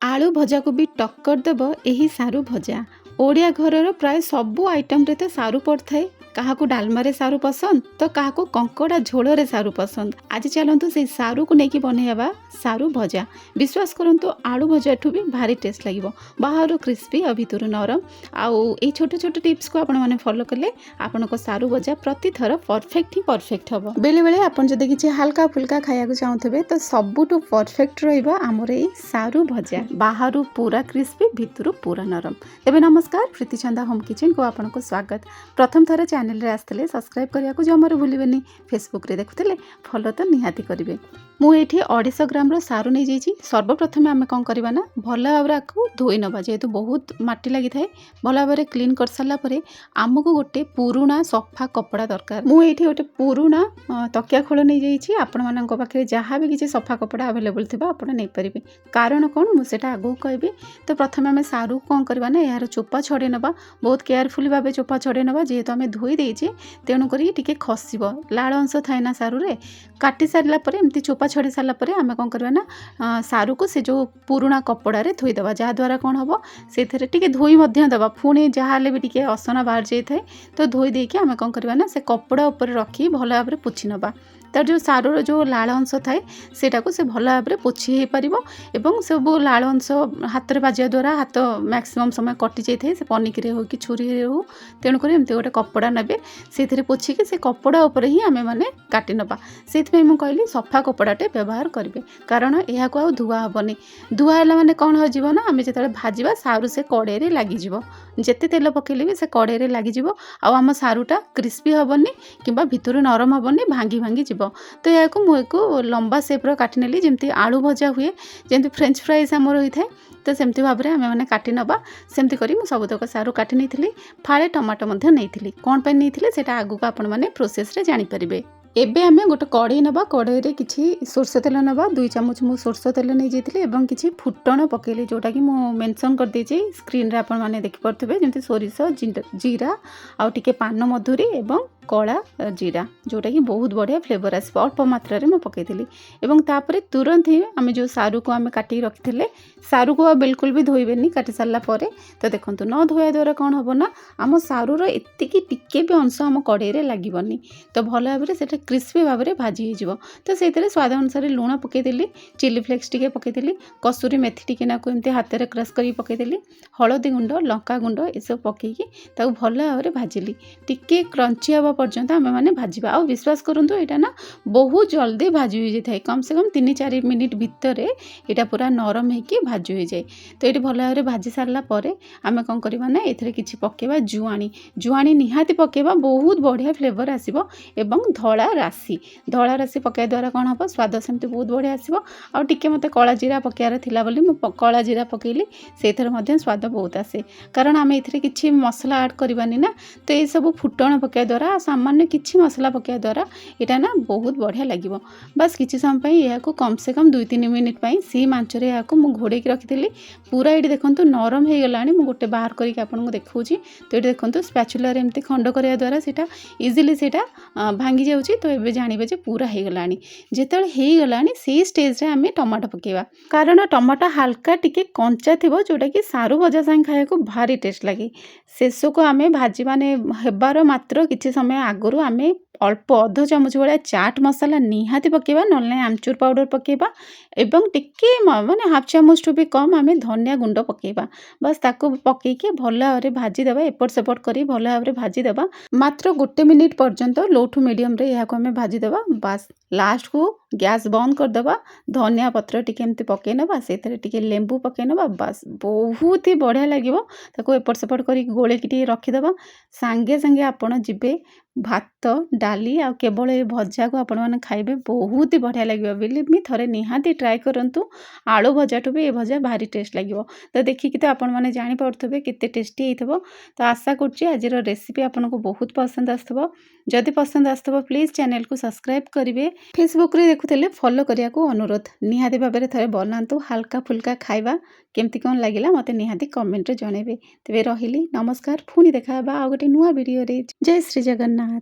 आलू भजा को भी टक्कर देव यही सारू भजा। ओडिया घरर प्राय सबु आइटम रे तो सारू पड़थाए। काहाकू डालमारे सारू पसंद तो काहाकू कंकड़ा झोलरे सारू पसंद। आज चलतु से सारू को लेकिन बनैबा सारू भजा। विश्वास करंतु आलू भजा ठू भी भारी टेस्ट लगिबो। बाहर क्रिस्पी और भितर नरम। आउ ए छोट छोट टिप्स को आपण माने फॉलो कले आपनको सारू भजा प्रति थर परफेक्ट ही परफेक्ट हबो। बेले बेले आपण जदि किछि हल्का फुल्का खाया को चाहथबे तो सबुटू परफेक्ट रहइबो हमर ए सारू भजा। बाहर पूरा क्रिस्पी भितर पूरा नरम। तेबे नमस्कार, प्रीति चंदा होम किचन को आपनको स्वागत। प्रथम थर चैनल रे आस्तले सब्सक्राइब करिया को जमार भूलिबेनी। फेसबुक रे देखुतले फॉलो तो निहाती करिवे। मु एठी 250 ग्राम रो सारू नै जाइछि। सर्वप्रथम आमे कोन करबा ना भला भाबरे को धोई नबा। जेहेतु बहुत माटी लागि थाए भला भाबरे क्लीन कर साला परे आमको गोटे पुरुणा सफा कपड़ा दरकार। मु एठी गोटे पुरुणा तकिया खोल नै जाइछि। आपण मानक पाखे जहाँ भी किछि सफा कपड़ा अवेलेबल थिबा आपण नै परिबे। कारण कोन मु सेटा आगु कहबी। तो प्रथम आमे सारू कोन करबा ना यार चोपा छडे नबा। बहुत केयरफुली भाबे चोपा छडे नबा। जेहेतु आमे धोई देइछि तेणु करी टिके खसिबो। लाळ अंश थाए ना सारू रे। काटी सारला परे एमती चोपा छड़ी सारला परे आमे कोन करबा ना सारू को से जो पुरुणा कपड़ा रे धोई दबा। जा द्वारा कोन हबो सेथरे टिके धोई मध्य दबा। पुणी जहाले भी टिके असना बाहर जाई थाए तो धोई देके आमे कोन करबा ना से कपड़ा ऊपर रखी भला भाबरे पोछि नबा। तार जो सारूर जो लाळ अंश थाए सेटा को से भला भाबरे पोछि हे परिबो। एवं सब लाळ अंश हाथ रे बाजिया द्वारा हाथ मैक्सिमम समय कटि जाई थाए। से पनिकी रे हो कि छुरी रे हो तेणु करी एमती गोटे कपड़ा नेबे सेथरे पोछि के से कपड़ा ऊपर ही आमे माने काटि नबा। सेथि मु कहली सफा कपड़ाटे व्यवहार करिवे। कारण एहा को आ धुआ हबनी। धुआ हला माने कोन हो जीवो ना आमे जेतले भाजीबा सारू से कड़े रे लागि जीवो। जेते तेल पकेले भी से कड़े रे लागि जीवो। आ आम सारूटा क्रिस्पी हबनी किंबा भितर नरम हबनी भांगी भांगी जीवो। तो या को मु एको लंबा शेप रो काटि नेली जेमती आलू भजा हुए जेमती फ्रेंच फ्राइज हमर होई थाए। तो सेमती भाबरे आमे माने काटि नबा। सेमती करी मु सबतक सारू काटि नेथिली। फाळे टमाटो मध्ये नेथिली। कोन पे नेथिली सेटा आगु को आपण माने प्रोसेस रे जानि परिबे। एबे आमे गोटे कड़े नबा। कड़े रे किछि सोरस तेल नबा। 2 चामच मु सोरस तेल नै जेतिले एवं किछि फुटण पकेली जोटा कि मु मेंशन कर देछि स्क्रीन रे आपण माने देखि परथबे। जेमति सोरिस जीरा आ टिके पान मधुरी एवं कला जीरा जोटा कि बहुत बढ़िया फ्लेवर आसो। अल्प मात्रा रे मैं पकईली एवं तापरे तुरंत ही आम जो सारू को आम काटी रखी सारू को बिल्कुल भी धोइबेनी। काटी सारा पर तो देखो न धोया द्वारा कौन हम ना आम सारूर एतिकी टिके भी अंश आम कड़े लगनी। तो भल भाव से क्रिस्पी भाव में भाजी हो। तो से स्वाद अनुसार लुण पकईली, चिली फ्लेक्स टिके पकईली, कसुरी मेथी टिके नाकु एमती हाथ में क्रश कर पकईली, हलदी गुंड लंका गुंड ये सब पकईकी भल भाव में भाजिली। टिके क्रंची हवा पर्यंत आम मैंने भाजवा। आ विश्वास करूँ यहाँ ना बहुत जल्दी भाजी हो जाए। कम से कम 3-4 मिनिट भितर यहाँ पूरा नरम होकर भाजी हो जाए। तो ये भल भाव में भाजी सारा आम कौन करवा ना ये किसी पकेबा जुआणी। जुआणी निहाती पकेबा बहुत बढ़िया फ्लेवर आसो। एवं धला राशि पकड़ा द्वारा कौन हम स्वाद सेमती बहुत बढ़िया आसो। आ टिके मत कला जीरा पकेबार थिला बोली मु कला जीरा पकेली। से स्वाद बहुत आसे कारण आम ए किसी मसला ऐड करवानी ना। तो ये सब फुटण पकड़ा द्वारा सामान्य किसी मसला पकड़ा द्वारा यहाँ ना बहुत बढ़िया लगे। बस किसी समय यहाँ कम से कम 2-3 मिनिट सीम आंचरे यहाँ मुझे घोड़े रखी पूरा ये देखो नरम हो गला। मुझे गोटे बाहर करके आपको देखा। तो ये देखो स्पैचुला एमती खंड करने द्वारा से इजिली से भांगी जाऊँगी। तो ये जानवे पूरा हो गला। जिते हो गला से स्टेज आम टमाटो पकेबा कारण टमाटो हल्का टिके कंचा थी जोटा कि सारू भजा सांग खाया को भारी टेस्ट लगे। शेष को आम भाजी माने हेबार मात्र किसी समय आगु आम अल्प अध चामच भाया चाट मसला निहाती पकेबा ना आमचूर पाउडर पकेबा एवं टिके माने हाफ चामच टू भी कम आम धनिया गुंड पकेबा। बस ताको पकईके भल भाव में भाजीदेवा एपट सेपट कर भल भाव में भाजीदेवा मात्र 1 मिनिट पर्यंत लो टू मीडियम रे यहाँ आम भाजीदेवा। बस लास्ट को गैस बंद करदेवा। धनिया पत्र टिके एमती पकई नबा से टिके लेंबू पकई नबा। बस बहुत ही बढ़िया लगे। ताको एपट सेपट कर गोलेकी रखीदेवा। सांगे सांगे आपण जीवे भात डाली आ केवल ये भजा को आपण मैंने खाइबे बहुत ही बढ़िया लगे। बिलीव मी थरे निहाती ट्राए करंतु। आलू भजा टू भी ये भजा भारी टेस्ट लगे। तो देखिए तो आपण मैंने जानी पारथबे केते टेस्टी होइथबो। तो आशा करछि आज रेसिपी आपनको बहुत पसंद आसथबो। जदि पसंद आसथबो प्लीज चैनल को सब्सक्राइब करिवे। फेसबुक रे देखुଥିଲେ फॉलो करिया को अनुरोध। निहाती भाबरे थरे बनांतु हल्का फुल्का खाइबा केमती कौन लागिला मते निहाती कमेंट रे जणेबे। तेबे रहिली नमस्कार। पुणी देखा आ गोटे नुआ वीडियो रे। जय श्री जगन्नाथ।